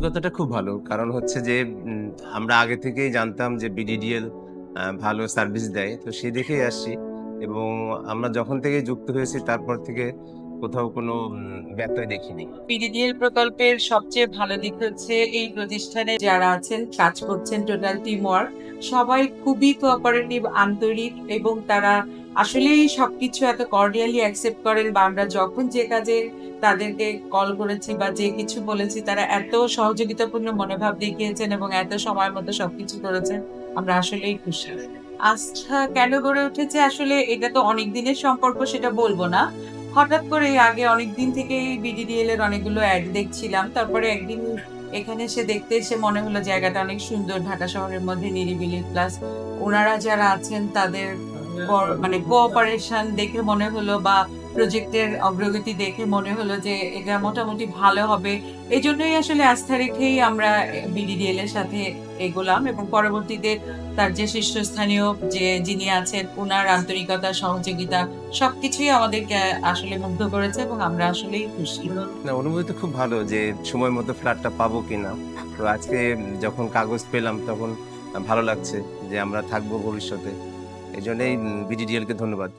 অভিজ্ঞতাটা খুব ভালো। কারণ হচ্ছে যে উম আমরা আগে থেকেই জানতাম যে বিডিডিএল ভালো সার্ভিস দেয়। তো সেই দেখেই আসছি এবং আমরা যখন থেকে যুক্ত হয়েছি তারপর থেকে কোথাও কোনো ব্যত্যয় দেখিনি। পিডিডিএল প্রকল্পের সবচেয়ে ভালো দিক হচ্ছে এই প্রতিষ্ঠানে যারা আছেন কাজ করছেন টোটাল টিম ওয়ার্ক সবাই খুবই কোঅপারেটিভ আন্তরিক এবং তারা আসলেই সবকিছু এত কর্ডিয়ালি অ্যাকসেপ্ট করেন বা আমরা যখন যে কাজে তাদেরকে কল করেছি বা যে কিছু বলেছি তারা এত সহযোগিতাপূর্ণ মনোভাব দেখিয়েছেন এবং এত সময়ের মধ্যে সবকিছু করেছেন আমরা আসলেই খুশি। আস্থা কেন গড়ে উঠেছে আসলে এটা তো অনেক দিনের সম্পর্ক সেটা বলবো না। হঠাৎ করে আগে অনেকদিন থেকেই বিডিডিএল এর অনেকগুলো অ্যাড দেখছিলাম। তারপরে একদিন এখানে এসে দেখতে এসে মনে হলো জায়গাটা অনেক সুন্দর। ঢাকা শহরের মধ্যে নিরিবিলি প্লাস ওনারা যারা আছেন তাদের মানে কোঅপারেশন দেখে মনে হলো বা প্রজেক্টের অগ্রগতি দেখে মনে হলো যে এটা মোটামুটি ভালো হবে। এজন্যই আসলে আস্থা রেখেই আমরা বিডিডিএল এর সাথে এগোলাম এবং পরবর্তীতে তার যে শীর্ষস্থানীয় যিনি আছেন উনার আন্তরিকতা সহযোগিতা সবকিছুই আমাদেরকে আসলে মুগ্ধ করেছে এবং আমরা আসলেই খুশি। না, অনুভূতি তো খুব ভালো যে সময় মতো ফ্ল্যাটটা পাবো কিনা। তো আজকে যখন কাগজ পেলাম তখন ভালো লাগছে যে আমরা থাকবো ভবিষ্যতে। এজন্যই বিডিডিএল কে ধন্যবাদ।